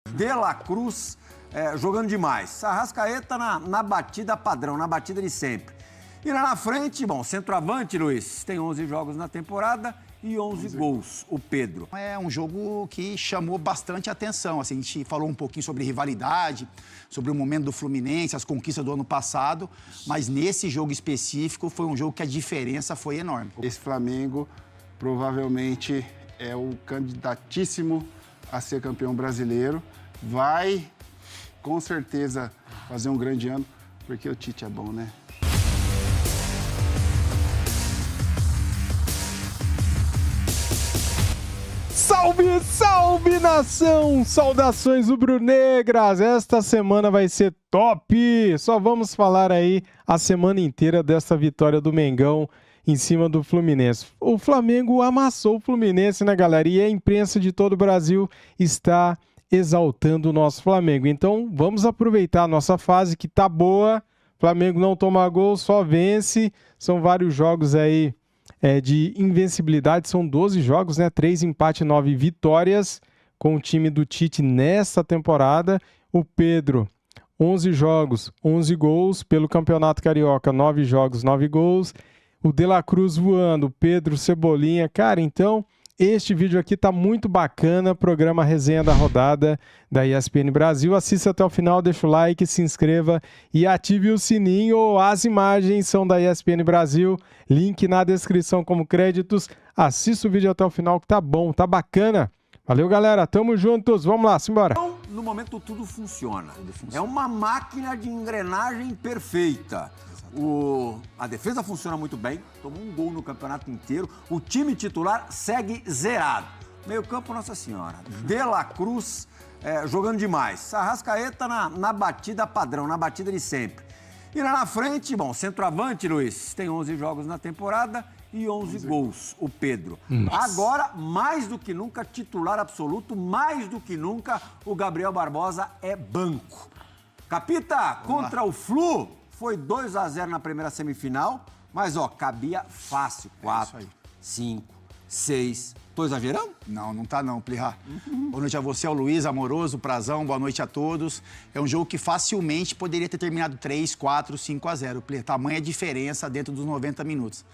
De La Cruz jogando demais. Arrascaeta na batida padrão, na batida de sempre. E lá na frente, bom, centroavante, Luiz, tem 11 jogos na temporada e 11 gols, o Pedro. É um jogo que chamou bastante atenção. Assim, a gente falou um pouquinho sobre rivalidade, sobre o momento do Fluminense, as conquistas do ano passado, mas nesse jogo específico foi um jogo que a diferença foi enorme. Esse Flamengo provavelmente é o candidatíssimo a ser campeão brasileiro. Vai, com certeza, fazer um grande ano, porque o Tite é bom, né? Salve, salve, nação! Saudações rubro-negras! Esta semana vai ser top! Só vamos falar aí a semana inteira dessa vitória do Mengão em cima do Fluminense. O Flamengo amassou o Fluminense, né, galera? E a imprensa de todo o Brasil está exaltando o nosso Flamengo. Então, vamos aproveitar a nossa fase que tá boa. Flamengo não toma gol, só vence. São vários jogos aí de invencibilidade, são 12 jogos, né? 3 empates, 9 vitórias com o time do Tite nesta temporada. O Pedro, 11 jogos, 11 gols. Pelo Campeonato Carioca, 9 jogos, 9 gols. O De La Cruz voando, o Pedro, Cebolinha. Cara, então, este vídeo aqui tá muito bacana. Programa Resenha da Rodada da ESPN Brasil. Assista até o final, deixa o like, se inscreva e ative o sininho. As imagens são da ESPN Brasil. Link na descrição como créditos. Assista o vídeo até o final que tá bom, tá bacana. Valeu, galera. Tamo juntos. Vamos lá, simbora. Então, no momento tudo funciona. É uma máquina de engrenagem perfeita. A defesa funciona muito bem, tomou um gol no campeonato inteiro. O time titular segue zerado. Meio campo, Nossa Senhora. De La Cruz jogando demais. Arrascaeta na batida padrão, na batida de sempre. E lá na frente, bom, centroavante, Luiz, tem 11 jogos na temporada e 11 gols, o Pedro. Nossa. Agora, mais do que nunca, titular absoluto, mais do que nunca, o Gabriel Barbosa é banco. Capita, contra o Flu, foi 2-0 na primeira semifinal, mas, ó, cabia fácil. 4, 5, 6. Tô exagerando? Não, não tá não, Plihá. Boa noite a você, ao Luiz, Amoroso, Prazão, boa noite a todos. É um jogo que facilmente poderia ter terminado 3, 4, 5-0. Plihá, tamanha diferença dentro dos 90 minutos.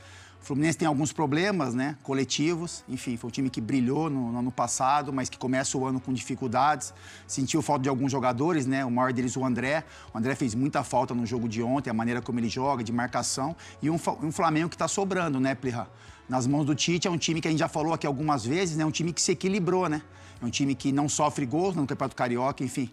O Fluminense tem alguns problemas, né, coletivos. Enfim, foi um time que brilhou no ano passado, mas que começa o ano com dificuldades. Sentiu falta de alguns jogadores, né, o maior deles, o André. O André fez muita falta no jogo de ontem, a maneira como ele joga, de marcação. E um Flamengo que tá sobrando, né, Plihá? Nas mãos do Tite, é um time que a gente já falou aqui algumas vezes, né? Um time que se equilibrou, né? É um time que não sofre gols no Campeonato Carioca, enfim,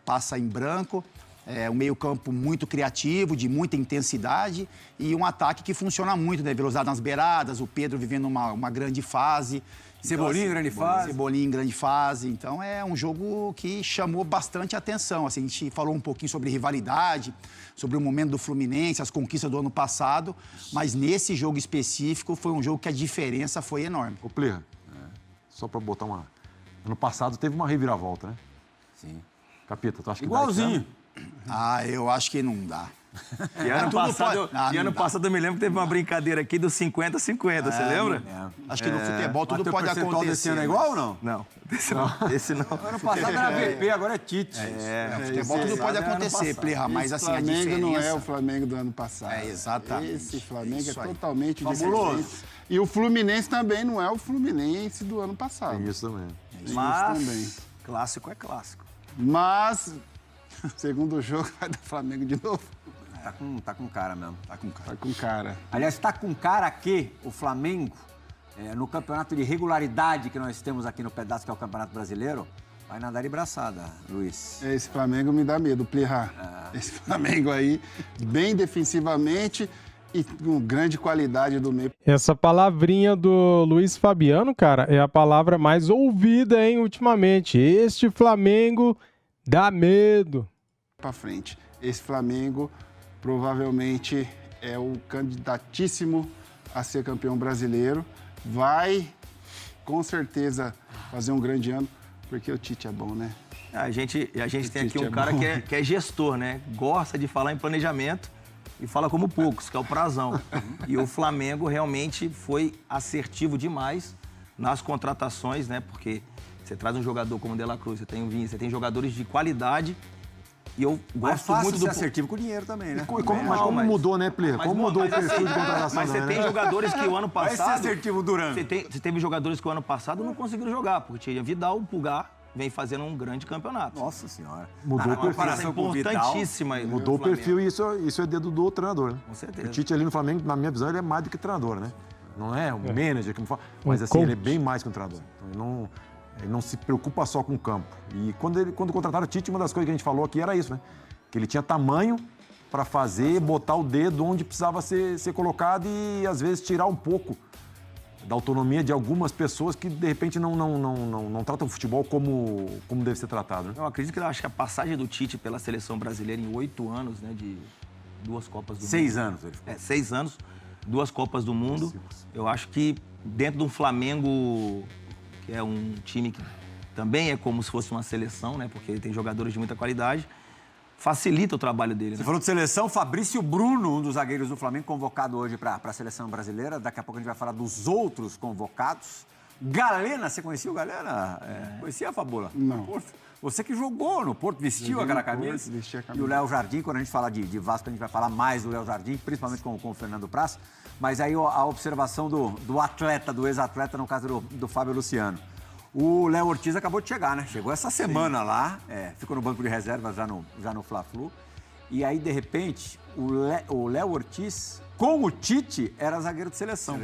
passa em branco. É um meio-campo muito criativo, de muita intensidade e um ataque que funciona muito, né? Velocidade nas beiradas, o Pedro vivendo uma grande fase. Cebolinha em grande fase. Cebolinha em grande fase. Então, é um jogo que chamou bastante atenção. Assim, a gente falou um pouquinho sobre rivalidade, sobre o momento do Fluminense, as conquistas do ano passado, mas nesse jogo específico foi um jogo que a diferença foi enorme. Ô, Plihá, só pra botar uma... Ano passado teve uma reviravolta, né? Sim. Capita, tu acha que igualzinho. Eu acho que não dá. E ano passado eu me lembro que teve uma brincadeira aqui dos 50-50, você lembra? Acho que no futebol tudo pode acontecer. Desse ano é igual ou não? Não, esse não. Ano passado era VP, agora é Tite. Futebol tudo pode acontecer, Plihá, mas assim, a diferença... O Flamengo não é o Flamengo do ano passado. Exatamente. Esse Flamengo é totalmente fabuloso. diferente. E o Fluminense também não é o Fluminense do ano passado. É isso também. Mas clássico é clássico. Mas, segundo jogo, vai dar Flamengo de novo. Tá com cara mesmo. Tá com cara. Aliás, tá com cara que o Flamengo, no campeonato de regularidade que nós temos aqui no pedaço, que é o Campeonato Brasileiro, vai nadar de braçada, Luiz. Esse Flamengo me dá medo, Plihá. Esse Flamengo aí, bem defensivamente e com grande qualidade do meio. Essa palavrinha do Luiz Fabiano, cara, é a palavra mais ouvida, hein, ultimamente. Este Flamengo dá medo. Pra frente. Esse Flamengo provavelmente é o candidatíssimo a ser campeão brasileiro. Vai, com certeza, fazer um grande ano, porque o Tite é bom, né? A gente tem aqui um cara que é gestor, né? Gosta de falar em planejamento e fala como poucos, que é o Prazão. E o Flamengo realmente foi assertivo demais nas contratações, né? Porque Você traz um jogador como o De La Cruz, você tem o Vinha, você tem jogadores de qualidade. E eu gosto muito do... ser assertivo com o dinheiro também, né? Mas como mudou, né, Plê? Como mudou o perfil de contratação, Mas você tem jogadores que o ano passado... Vai ser assertivo Duran. Você teve jogadores que o ano passado não conseguiram jogar, porque tinha Vidal, o Pulgar vem fazendo um grande campeonato. Nossa Senhora. Mudou o perfil. Comparação importantíssima. Mudou o perfil e isso é dedo do treinador, né? Com certeza. O Tite ali no Flamengo, na minha visão, ele é mais do que treinador, né? Não é um manager, como fala, mas assim, ele é bem mais que um treinador. Então, ele não se preocupa só com o campo. E quando contrataram o Tite, uma das coisas que a gente falou aqui era isso, né? Que ele tinha tamanho para fazer, botar o dedo onde precisava ser colocado e, às vezes, tirar um pouco da autonomia de algumas pessoas que, de repente, não tratam o futebol como deve ser tratado. Né? Eu acredito que a passagem do Tite pela seleção brasileira em 8 anos, né, de 2 Copas do Mundo. 6 anos, ele ficou. 6 anos, 2 Copas do Mundo. Eu acho que dentro de um Flamengo, que é um time que também é como se fosse uma seleção, né, porque ele tem jogadores de muita qualidade, facilita o trabalho dele. Né? Você falou de seleção, Fabrício Bruno, um dos zagueiros do Flamengo, convocado hoje para a seleção brasileira. Daqui a pouco a gente vai falar dos outros convocados. Galena, você conhecia o Galena? Conhecia a Fabula? Não. Você que jogou no Porto, vestiu aquela camisa. Vesti a camisa. E o Léo Jardim, quando a gente falar de Vasco, a gente vai falar mais do Léo Jardim, principalmente com o Fernando Praz. Mas aí a observação do atleta, do ex-atleta, no caso do Fábio Luciano. O Léo Ortiz acabou de chegar, né? Chegou essa semana lá, ficou no banco de reserva já no Fla-Flu. E aí, de repente, o Léo Ortiz, com o Tite, era zagueiro de seleção.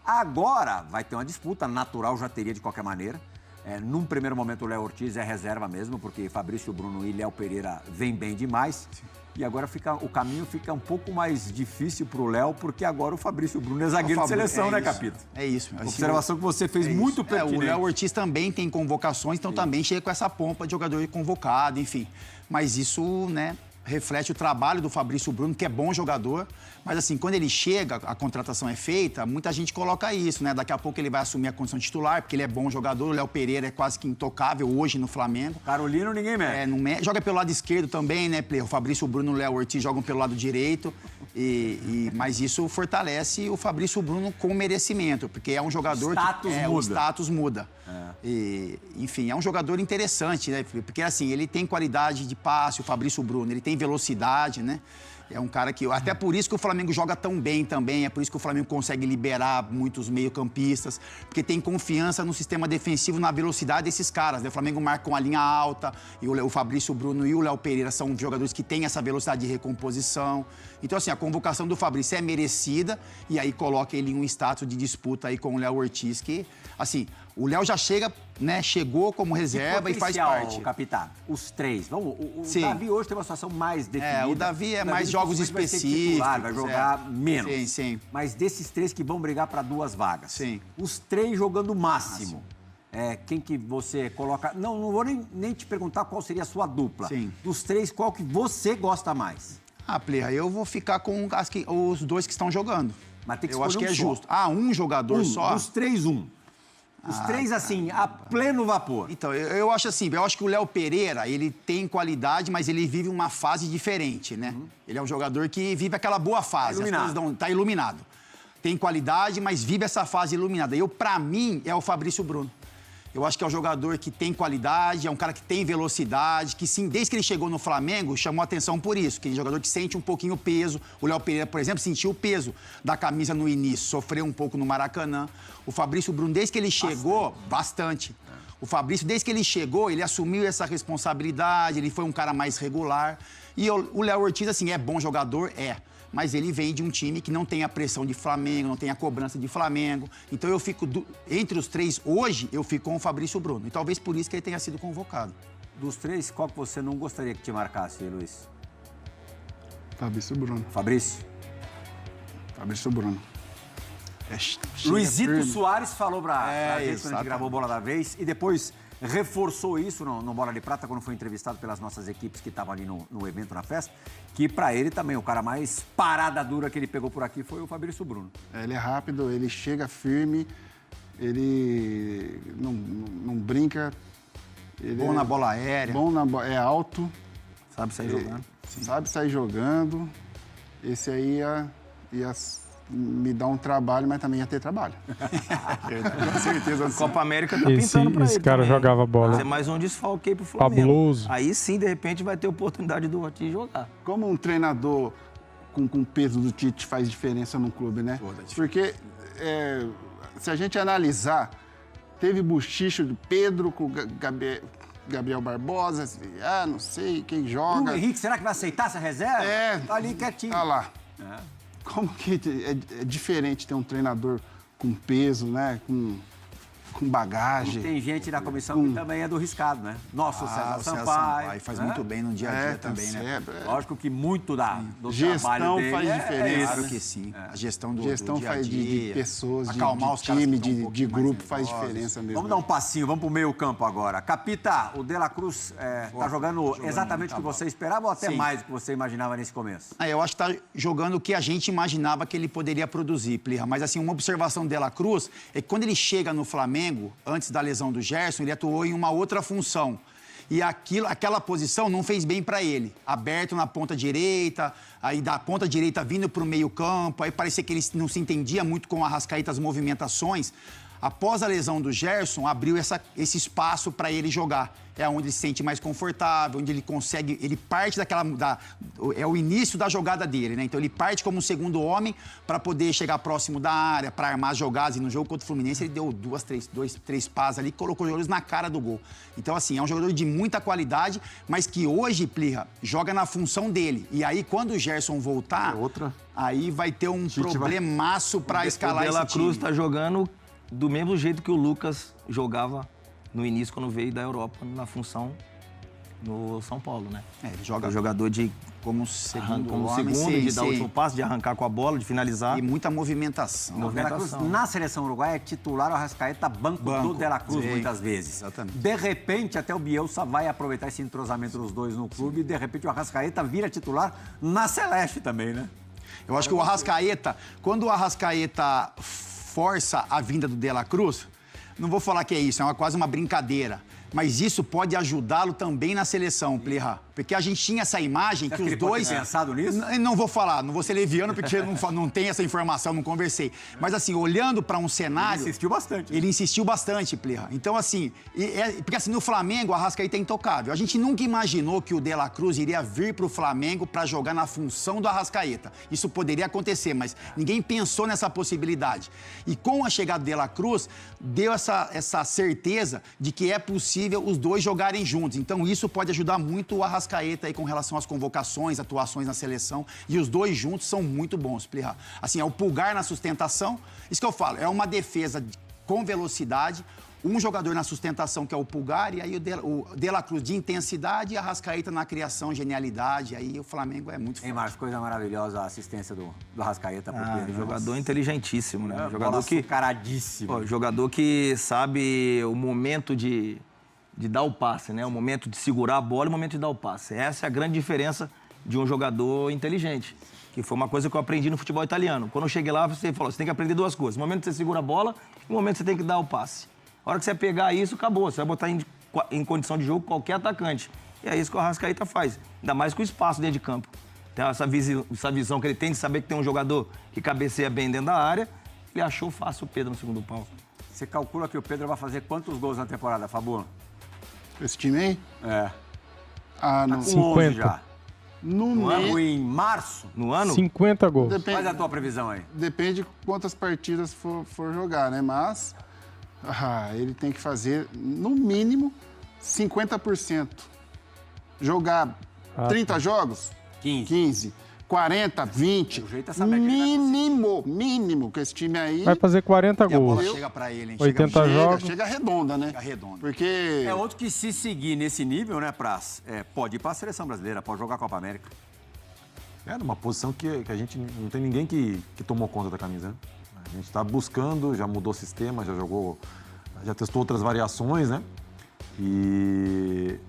Agora vai ter uma disputa natural, já teria de qualquer maneira. Num primeiro momento, o Léo Ortiz é reserva mesmo, porque Fabrício Bruno e Léo Pereira vêm bem demais. Sim. E agora o caminho fica um pouco mais difícil para o Léo, porque agora o Fabrício Bruno é zagueiro de seleção, né, Capito? É isso. Observação que você fez muito pertinente. O Léo Ortiz também tem convocações, então também chega com essa pompa de jogador convocado, enfim. Mas isso, né, reflete o trabalho do Fabrício Bruno, que é bom jogador. Mas assim, quando ele chega, a contratação é feita, muita gente coloca isso, né? Daqui a pouco ele vai assumir a condição titular, porque ele é bom jogador. O Léo Pereira é quase que intocável hoje no Flamengo. Carolino ninguém mexe. Joga pelo lado esquerdo também, né, Plê? O Fabrício Bruno e o Léo Ortiz jogam pelo lado direito. Mas isso fortalece o Fabrício Bruno com merecimento, porque é um jogador o status muda. Enfim, é um jogador interessante, né, porque assim, ele tem qualidade de passe, o Fabrício Bruno, ele tem velocidade, né? É um cara que... Até por isso que o Flamengo joga tão bem também, é por isso que o Flamengo consegue liberar muitos meio-campistas, porque tem confiança no sistema defensivo, na velocidade desses caras, né? O Flamengo marca uma linha alta, e o Fabrício Bruno e o Léo Pereira são jogadores que têm essa velocidade de recomposição. Então, assim, a convocação do Fabrício é merecida, e aí coloca ele em um status de disputa aí com o Léo Ortiz, que, assim, o Léo já chega, né, chegou como reserva e faz parte. Capitão, os três. O Davi hoje tem uma situação mais definida. O Davi é mais jogos específicos. Vai jogar menos. Sim. Mas desses três que vão brigar para 2 vagas. Sim. Os 3 jogando o máximo. Quem que você coloca... Não vou nem te perguntar qual seria a sua dupla. Sim. Dos 3, qual que você gosta mais? Plea, eu vou ficar com os 2 que estão jogando. Mas tem que eu acho que é só. Justo. um jogador só? Dos 3, 1. Os 3, assim, a pleno vapor. Então, eu acho assim, eu acho que o Léo Pereira, ele tem qualidade, mas ele vive uma fase diferente, né? Ele é um jogador que vive aquela boa fase. Tá iluminado. Tem qualidade, mas vive essa fase iluminada. Pra mim, é o Fabrício Bruno. Eu acho que é um jogador que tem qualidade, é um cara que tem velocidade, que sim, desde que ele chegou no Flamengo, chamou atenção por isso, que é um jogador que sente um pouquinho o peso. O Léo Pereira, por exemplo, sentiu o peso da camisa no início, sofreu um pouco no Maracanã. O Fabrício Bruno, desde que ele chegou, bastante. O Fabrício, desde que ele chegou, ele assumiu essa responsabilidade, ele foi um cara mais regular. E o Léo Ortiz, assim, é bom jogador? Mas ele vem de um time que não tem a pressão de Flamengo, não tem a cobrança de Flamengo. Então eu fico, entre os 3, hoje, eu fico com o Fabrício Bruno. E talvez por isso que ele tenha sido convocado. Dos 3, qual que você não gostaria que te marcasse, Luiz? Fabrício Bruno. Fabrício Bruno. Luizito Soares falou pra gente quando a gente gravou Bola da Vez e depois reforçou isso no Bola de Prata quando foi entrevistado pelas nossas equipes que estavam ali no evento, na festa, que pra ele também o cara mais parada dura que ele pegou por aqui foi o Fabrício Bruno. Ele é rápido, ele chega firme, ele não brinca. Ele bom na bola aérea. É alto. Sabe sair jogando. Sabe sair jogando. Esse aí ia me dá um trabalho, mas também ia ter trabalho. Com certeza. A Sim. Copa América tá Esse pintando pra ele cara também. jogava bola. Vai ser mais um desfalque aí pro Flamengo. Fabuloso. Aí sim, de repente, vai ter oportunidade do Ortiz jogar. Como um treinador com o peso do Tite faz diferença no clube, né? Porque se a gente analisar, teve bochicho do Pedro com Gabriel Barbosa, não sei quem joga. O Henrique, será que vai aceitar essa reserva? É. Tá ali quietinho. Tá lá. Como que é diferente ter um treinador com peso, né? Com bagagem. Tem gente na comissão que também é do riscado, né? Nosso César o César Sampaio. faz né? muito bem no dia a dia também, né? Lógico que muito do Gestão trabalho dele faz diferença. Claro que sim. A gestão do Gestão dia a faz dia, de pessoas, acalmar os de caras time, que estão um de pouquinho mais grupo, faz nervosos. diferença mesmo. Vamos dar um passinho, vamos pro meio campo agora. Capita, o De La Cruz tá jogando exatamente o que você esperava ou até Sim. mais do que você imaginava nesse começo? Eu acho que está jogando o que a gente imaginava que ele poderia produzir, Plirra. Mas, assim, uma observação do De La Cruz é que quando ele chega no Flamengo, antes da lesão do Gerson, ele atuou em uma outra função. E aquela posição não fez bem para ele. Aberto na ponta direita, aí da ponta direita vindo para o meio campo, aí parecia que ele não se entendia muito com o Arrascaeta, as movimentações. Após a lesão do Gerson, abriu esse espaço para ele jogar. É onde ele se sente mais confortável, onde ele consegue... Ele parte é o início da jogada dele, né? Então, ele parte como um segundo homem para poder chegar próximo da área, para armar as jogadas. E no jogo contra o Fluminense, ele deu três passes ali, colocou os jogadores na cara do gol. Então, assim, é um jogador de muita qualidade, mas que hoje, Plirra, joga na função dele. E aí, quando o Gerson voltar, aí vai ter um problemaço para escalar esse time. O De La Cruz tá jogando do mesmo jeito que o Lucas jogava no início, quando veio da Europa, na função no São Paulo, né? Ele joga jogador de como segundo homem, de dar o último passo, de arrancar com a bola, de finalizar. E muita movimentação. O De La Cruz, na seleção uruguaia, é titular, o Arrascaeta banco do De La Cruz, muitas vezes. Exatamente. De repente, até o Bielsa vai aproveitar esse entrosamento dos dois no clube e, de repente, o Arrascaeta vira titular na Celeste também, né? Eu acho que o Arrascaeta, quando o Arrascaeta força a vinda do De La Cruz, não vou falar que é isso, é quase uma brincadeira. Mas isso pode ajudá-lo também na seleção, Plirra. Porque a gente tinha essa imagem que os dois... Pode ter pensado nisso? Não vou falar, não vou ser leviano, porque não tem essa informação, não conversei. Mas, assim, olhando para um cenário... Ele insistiu bastante. Ele insistiu bastante, Plirra. Então, assim... Porque, assim, no Flamengo, o Arrascaeta é intocável. A gente nunca imaginou que o De La Cruz iria vir para o Flamengo para jogar na função do Arrascaeta. Isso poderia acontecer, mas ninguém pensou nessa possibilidade. E com a chegada do De La Cruz, deu essa certeza de que é possível os dois jogarem juntos. Então, isso pode ajudar muito o Arrascaeta aí com relação às convocações, atuações na seleção. E os dois juntos são muito bons, Plirra. Assim, é o pulgar na sustentação. Isso que eu falo, é uma defesa com velocidade, um jogador na sustentação, que é o pulgar, e aí o De La Cruz de intensidade e a Arrascaeta na criação, genialidade. Aí o Flamengo é muito forte. Tem mais coisa maravilhosa, a assistência do Arrascaeta. Jogador inteligentíssimo, né? Jogador caradíssimo. Jogador que sabe o momento de dar o passe, né? O momento de segurar a bola e o momento de dar o passe. Essa é a grande diferença de um jogador inteligente, que foi uma coisa que eu aprendi no futebol italiano. Quando eu cheguei lá, você falou, você tem que aprender duas coisas. O momento que você segura a bola e o momento que você tem que dar o passe. A hora que você pegar isso, acabou. Você vai botar em condição de jogo qualquer atacante. E é isso que o Arrascaeta faz. Ainda mais com o espaço dentro de campo. Tem essa visão que ele tem de saber que tem um jogador que cabeceia bem dentro da área. Ele achou fácil o Pedro no segundo pau. Você calcula que o Pedro vai fazer quantos gols na temporada, Fabio? Esse time aí? É. Não. 50 já. No ano, em março? No ano? 50 gols. Faz a tua previsão aí. Depende de quantas partidas for jogar, né? Mas ele tem que fazer, no mínimo, 50%. Jogar 30 jogos? 15. 40, 20. O jeito é saber que ele vai Mínimo, que esse time aí... Vai fazer 40 E a bola gols. chega pra ele, hein? 80 jogos. Chega redonda, né? Chega redonda. Porque... É outro que, se seguir nesse nível, né, Praz, pode ir para a seleção brasileira, pode jogar a Copa América. É numa posição que a gente não tem ninguém que tomou conta da camisa, né? A gente está buscando, já mudou o sistema, já testou outras variações, né? E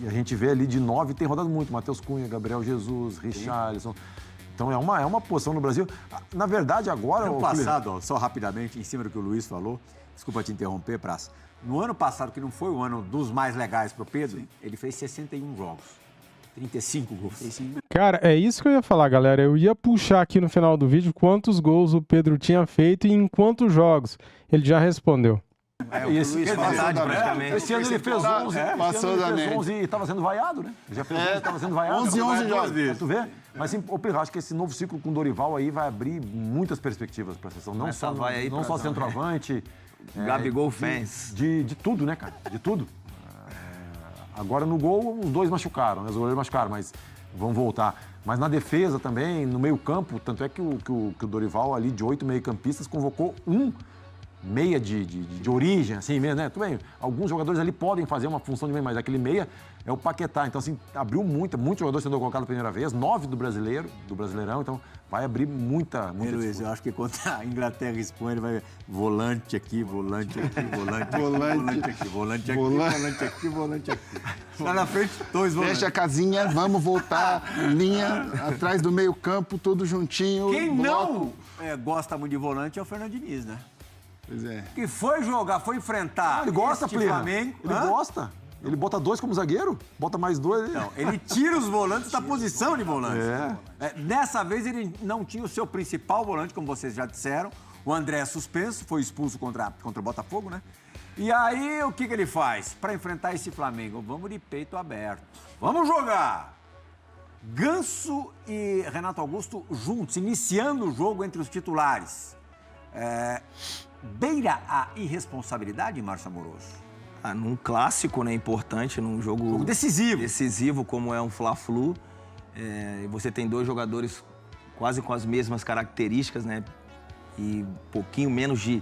a gente vê ali de 9, tem rodado muito. Matheus Cunha, Gabriel Jesus, Richarlison. Então é uma posição no Brasil. Na verdade, agora... No ano passado, ó, só rapidamente, em cima do que o Luiz falou, desculpa te interromper, Praz. No ano passado, que não foi o ano dos mais legais para o Pedro, ele fez 61 jogos. 35 gols. Cara, é isso que eu ia falar, galera. Eu ia puxar aqui no final do vídeo quantos gols o Pedro tinha feito e em quantos jogos. Ele já respondeu. E esse, Luiz metade, praticamente. esse ano ele fez 11. Passou da média. E estava sendo vaiado, né? Já fez 11, estava sendo vaiado. 11 jogos. Pra tu ver? Mas, assim, Pirra, acho que esse novo ciclo com o Dorival aí vai abrir muitas perspectivas para a seleção. Não Essa só, vai aí, não só Prazão, centroavante. Gabigol fans. De tudo, né, cara? De tudo. Agora no gol, os dois machucaram, né? Os goleiros machucaram, mas vão voltar. Mas na defesa também, no meio-campo, tanto é que o Dorival ali, de 8 meio-campistas, convocou um meia de origem, assim mesmo, né? Tudo bem, alguns jogadores ali podem fazer uma função de meia, mas aquele meia é o Paquetá. Então, assim, abriu muitos jogadores sendo colocados pela primeira vez, 9 do Brasileirão, então vai abrir muita Luiz, eu acho que contra a Inglaterra e Espanha ele vai ver volante aqui, volante aqui, volante aqui, volante aqui, volante aqui, volante aqui, volante aqui. Lá na frente, 2 volantes. Fecha a casinha, vamos voltar, linha, atrás do meio campo, tudo juntinho. Quem bloco. não gosta muito de volante é o Fernando Diniz, né? Pois é. Que foi jogar, foi enfrentar Ele gosta, este Plirra. Flamengo. Ele gosta. Ele bota 2 como zagueiro, bota mais 2. Não, ele tira os volantes da posição de volante. É. Dessa vez ele não tinha o seu principal volante, como vocês já disseram. O André é suspenso, foi expulso contra o Botafogo, né? E aí, o que ele faz? Para enfrentar esse Flamengo, vamos de peito aberto. Vamos jogar! Ganso e Renato Augusto juntos, iniciando o jogo entre os titulares. Beira a irresponsabilidade, Márcio Amoroso? Num clássico, né, importante, num jogo decisivo como é um Fla-Flu, você tem 2 jogadores quase com as mesmas características, né, e um pouquinho menos de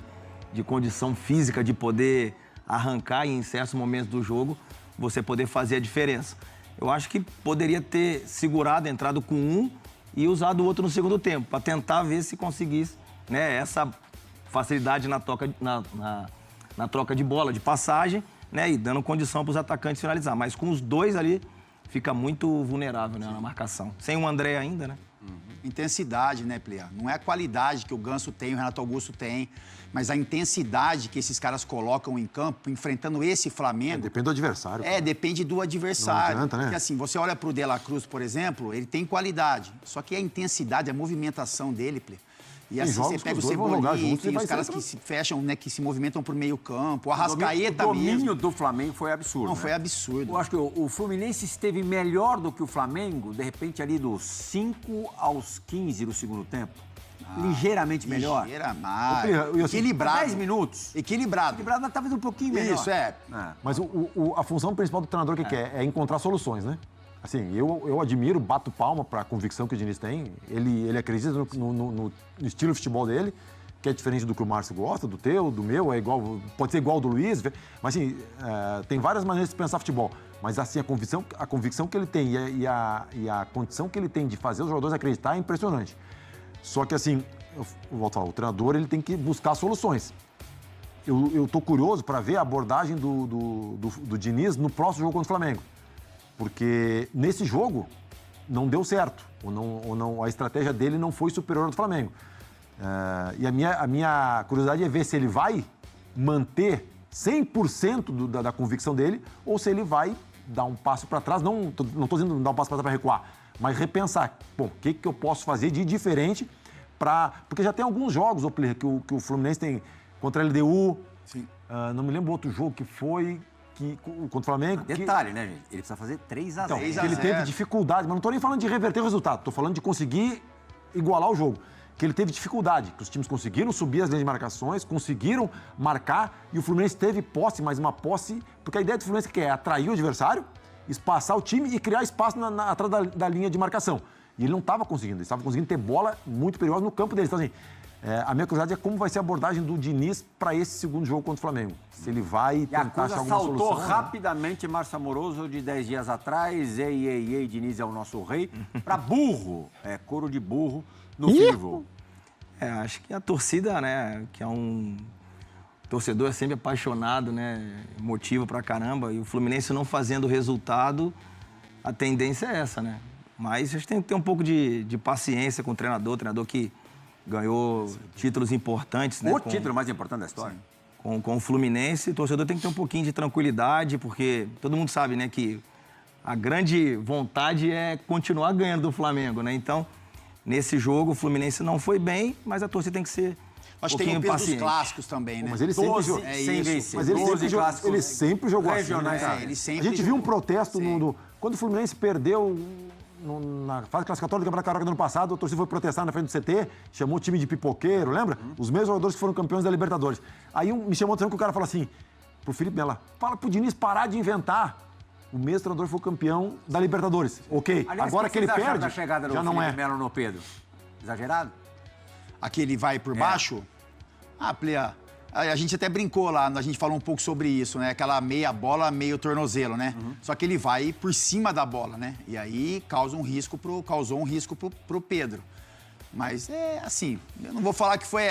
condição física de poder arrancar em certos momentos do jogo, você poder fazer a diferença. Eu acho que poderia ter segurado, entrado com um e usado o outro no segundo tempo, para tentar ver se conseguisse, né, essa facilidade na troca de bola, de passagem, né, e dando condição para os atacantes finalizar. Mas com os 2 ali, fica muito vulnerável, né, na marcação. Sem o André ainda, né? Intensidade, né, Plea? Não é a qualidade que o Ganso tem, o Renato Augusto tem, mas a intensidade que esses caras colocam em campo, enfrentando esse Flamengo... Depende do adversário. Depende do adversário. Não adianta, né? Porque assim, você olha pro De La Cruz, por exemplo, ele tem qualidade, só que a intensidade, a movimentação dele, Plea, e assim, você pega o Cebolinha, tem os caras que se fecham, né, que se movimentam pro meio campo, o Arrascaeta mesmo. O domínio do Flamengo foi absurdo. Não, né? foi absurdo. Eu acho que o Fluminense esteve melhor do que o Flamengo, de repente, ali dos 5 aos 15 do segundo tempo. Ligeiramente melhor. Equilibrado. 10 minutos. Equilibrado, mas talvez um pouquinho melhor. Isso, Mas a função principal do treinador que é encontrar soluções, né? Assim, eu admiro, bato palma para a convicção que o Diniz tem. Ele acredita no estilo de futebol dele, que é diferente do que o Márcio gosta, do teu, do meu, pode ser igual ao do Luiz. Mas assim, tem várias maneiras de pensar futebol. Mas assim, a convicção que ele tem e a condição que ele tem de fazer os jogadores acreditar é impressionante. Só que assim, eu volto a falar, o treinador ele tem que buscar soluções. Eu tô curioso para ver a abordagem do Diniz no próximo jogo contra o Flamengo. Porque nesse jogo não deu certo, a estratégia dele não foi superior ao do Flamengo. E a minha curiosidade é ver se ele vai manter 100% da convicção dele ou se ele vai dar um passo para trás, não estou dizendo dar um passo para trás para recuar, mas repensar, bom, o que eu posso fazer de diferente porque já tem alguns jogos, que o Fluminense tem contra a LDU, não me lembro outro jogo que foi... contra o Flamengo. Detalhe, né, gente? Ele precisa fazer 3 a 0. Então, ele teve dificuldade, mas não estou nem falando de reverter o resultado, estou falando de conseguir igualar o jogo. Que ele teve dificuldade, que os times conseguiram subir as linhas de marcações, conseguiram marcar e o Fluminense teve posse, mas uma posse... Porque a ideia do Fluminense é atrair o adversário, espaçar o time e criar espaço atrás da linha de marcação. E ele não estava conseguindo, ele estava conseguindo ter bola muito perigosa no campo dele. Então, assim, a minha curiosidade é como vai ser a abordagem do Diniz para esse segundo jogo contra o Flamengo. Se ele vai tentar achar alguma solução. A coisa saltou rapidamente, Márcio Amoroso, de 10 dias atrás. Ei, Diniz é o nosso rei. Para burro, couro de burro no fim do jogo. Acho que a torcida, né, que é um torcedor sempre apaixonado, né, motiva pra caramba. E o Fluminense não fazendo resultado, a tendência é essa, né? Mas a gente tem que ter um pouco de paciência com o treinador que ganhou títulos importantes, né? O título mais importante da história. Com o Fluminense, o torcedor tem que ter um pouquinho de tranquilidade, porque todo mundo sabe, né, que a grande vontade é continuar ganhando do Flamengo, né? Então, nesse jogo, o Fluminense não foi bem, mas a torcida tem que ser Acho que tem o peso dos clássicos também, né? Mas ele sempre jogou. Ele sempre jogou assim, né, cara? Ele sempre a gente viu um protesto quando o Fluminense perdeu na fase classificatória do Campeonato Carioca do ano passado, a torcida foi protestar na frente do CT, chamou o time de pipoqueiro, lembra? Os mesmos jogadores que foram campeões da Libertadores. Aí me chamou a atenção que o cara falou assim, pro Felipe Melo, fala pro Diniz parar de inventar. O mesmo treinador foi campeão da Libertadores. Ok, aliás, agora que ele perde, da chegada do já não Felipe é. Melo no Pedro. Exagerado? Aqui ele vai por baixo? Plea, a gente até brincou lá, a gente falou um pouco sobre isso, né? Aquela meia bola, meio tornozelo, né? Só que ele vai por cima da bola, né? E aí causou um risco pro Pedro. Mas é assim, eu não vou falar que foi...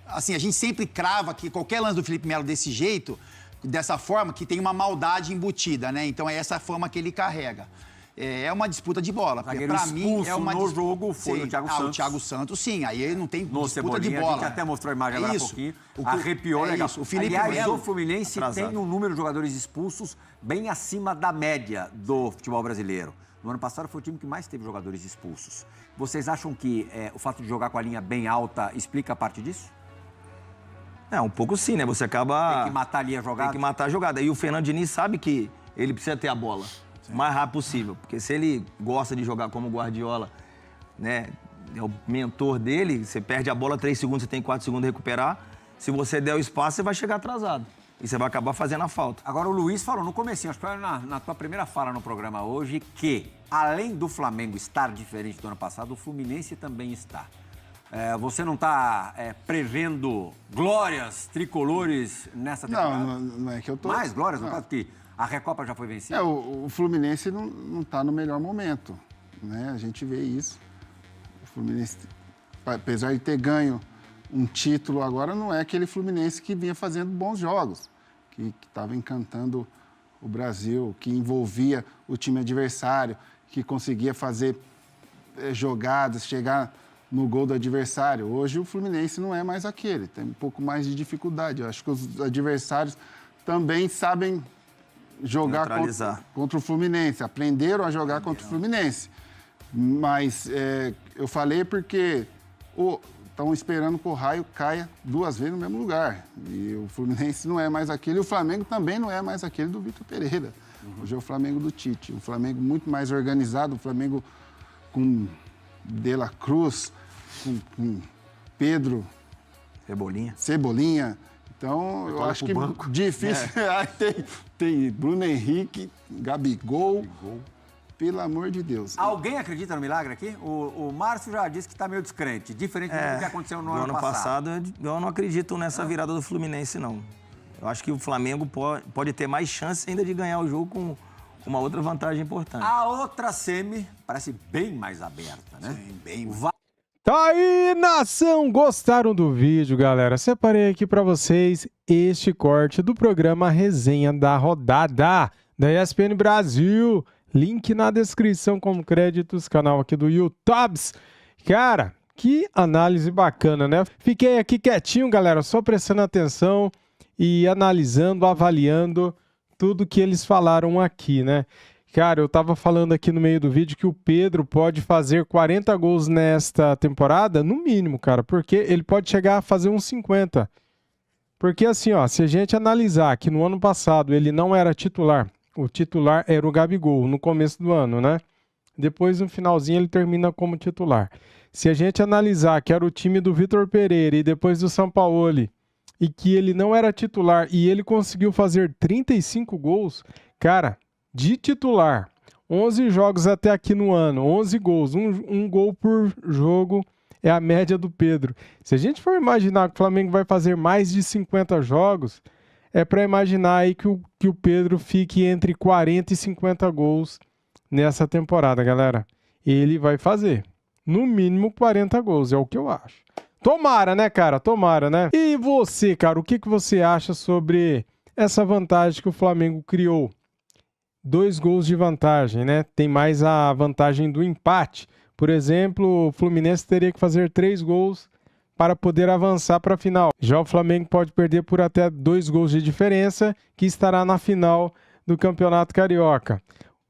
Assim, a gente sempre crava que qualquer lance do Felipe Melo desse jeito, dessa forma, que tem uma maldade embutida, né? Então é essa fama que ele carrega. É uma disputa de bola. Para mim, é uma no jogo foi o Thiago Santos. O Thiago Santos, sim. Aí ele não tem no disputa de Cebolinha, bola. A gente até mostrou a imagem agora há pouquinho. Arrepiou legal. Isso. O Felipe Aliás, Melo, o Fluminense tem um número de jogadores expulsos bem acima da média do futebol brasileiro. No ano passado foi o time que mais teve jogadores expulsos. Vocês acham que o fato de jogar com a linha bem alta explica a parte disso? Um pouco sim, né? Você acaba... Tem que matar ali a jogada. Tem que matar a jogada. E o Fernando Diniz sabe que ele precisa ter a bola o mais rápido possível. Porque se ele gosta de jogar como o Guardiola, né? É o mentor dele, você perde a bola 3 segundos, você tem 4 segundos de recuperar. Se você der o espaço, você vai chegar atrasado. E você vai acabar fazendo a falta. Agora, o Luiz falou no comecinho, acho que foi na tua primeira fala no programa hoje, que além do Flamengo estar diferente do ano passado, o Fluminense também está. Você não está prevendo glórias tricolores nessa temporada? Não é que eu tô... Mais glórias, não, porque a Recopa já foi vencida? O Fluminense não está no melhor momento, né? A gente vê isso. O Fluminense, apesar de ter ganho um título agora, não é aquele Fluminense que vinha fazendo bons jogos, que estava encantando o Brasil, que envolvia o time adversário, que conseguia fazer jogadas, chegar no gol do adversário. Hoje o Fluminense não é mais aquele, tem um pouco mais de dificuldade. Eu acho que os adversários também sabem jogar contra o Fluminense, aprenderam a jogar contra o Fluminense. Mas eu falei porque estão esperando que o raio caia 2 vezes no mesmo lugar. E o Fluminense não é mais aquele, e o Flamengo também não é mais aquele do Vitor Pereira. Hoje é o Flamengo do Tite, um Flamengo muito mais organizado, um Flamengo com De La Cruz, com Pedro... Cebolinha. Então, eu acho que difícil. Tem Bruno Henrique, Gabigol. Pelo amor de Deus. Alguém acredita no milagre aqui? O Márcio já disse que está meio descrente, diferente do que aconteceu no ano passado. Eu não acredito nessa virada do Fluminense, não. Eu acho que o Flamengo pode ter mais chance ainda de ganhar o jogo com uma outra vantagem importante. A outra semi parece bem mais aberta, né? Sim, bem. Tá aí, nação! Gostaram do vídeo, galera? Separei aqui pra vocês este corte do programa Resenha da Rodada da ESPN Brasil. Link na descrição como créditos, canal aqui do YouTube. Cara, que análise bacana, né? Fiquei aqui quietinho, galera, só prestando atenção e analisando, avaliando tudo que eles falaram aqui, né? Cara, eu tava falando aqui no meio do vídeo que o Pedro pode fazer 40 gols nesta temporada, no mínimo, cara, porque ele pode chegar a fazer uns 50. Porque assim, ó, se a gente analisar que no ano passado ele não era titular, o titular era o Gabigol no começo do ano, né? Depois, no finalzinho, ele termina como titular. Se a gente analisar que era o time do Vitor Pereira e depois do Sampaoli, e que ele não era titular e ele conseguiu fazer 35 gols, cara, de titular, 11 jogos até aqui no ano, 11 gols, um gol por jogo é a média do Pedro. Se a gente for imaginar que o Flamengo vai fazer mais de 50 jogos, é para imaginar aí que o Pedro fique entre 40 e 50 gols nessa temporada, galera. Ele vai fazer, no mínimo, 40 gols, é o que eu acho. Tomara, né, cara? Tomara, né? E você, cara, o que você acha sobre essa vantagem que o Flamengo criou? 2 gols de vantagem, né? Tem mais a vantagem do empate. Por exemplo, o Fluminense teria que fazer 3 gols para poder avançar para a final. Já o Flamengo pode perder por até 2 gols de diferença, que estará na final do Campeonato Carioca.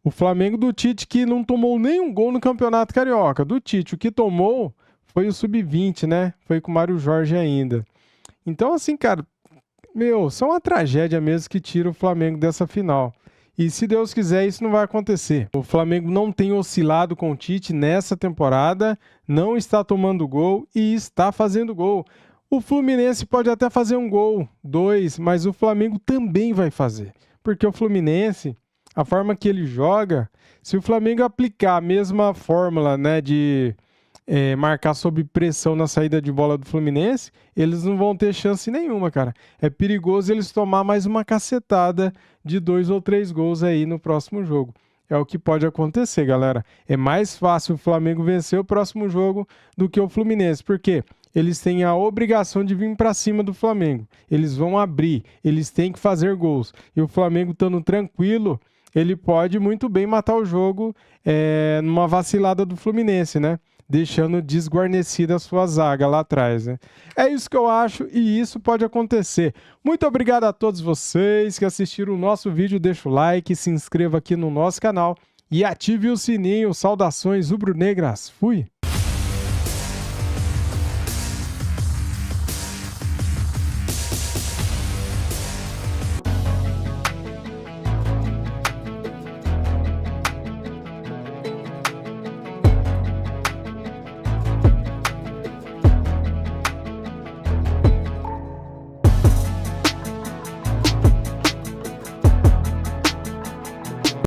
O Flamengo do Tite que não tomou nenhum gol no Campeonato Carioca. Do Tite, o que tomou foi o Sub-20, né? Foi com o Mário Jorge ainda. Então, assim, cara, só uma tragédia mesmo que tira o Flamengo dessa final. E se Deus quiser, isso não vai acontecer. O Flamengo não tem oscilado com o Tite nessa temporada, não está tomando gol e está fazendo gol. O Fluminense pode até fazer um gol, 2, mas o Flamengo também vai fazer. Porque o Fluminense, a forma que ele joga, se o Flamengo aplicar a mesma fórmula, né, de marcar sob pressão na saída de bola do Fluminense, eles não vão ter chance nenhuma, cara. É perigoso eles tomar mais uma cacetada de 2 ou 3 gols aí no próximo jogo. É o que pode acontecer, galera. É mais fácil o Flamengo vencer o próximo jogo do que o Fluminense. Por quê? Eles têm a obrigação de vir para cima do Flamengo. Eles vão abrir, eles têm que fazer gols. E o Flamengo estando tranquilo, ele pode muito bem matar o jogo numa vacilada do Fluminense, né? Deixando desguarnecida a sua zaga lá atrás, né? É isso que eu acho e isso pode acontecer. Muito obrigado a todos vocês que assistiram o nosso vídeo. Deixa o like, se inscreva aqui no nosso canal e ative o sininho. Saudações rubro-negras. Fui!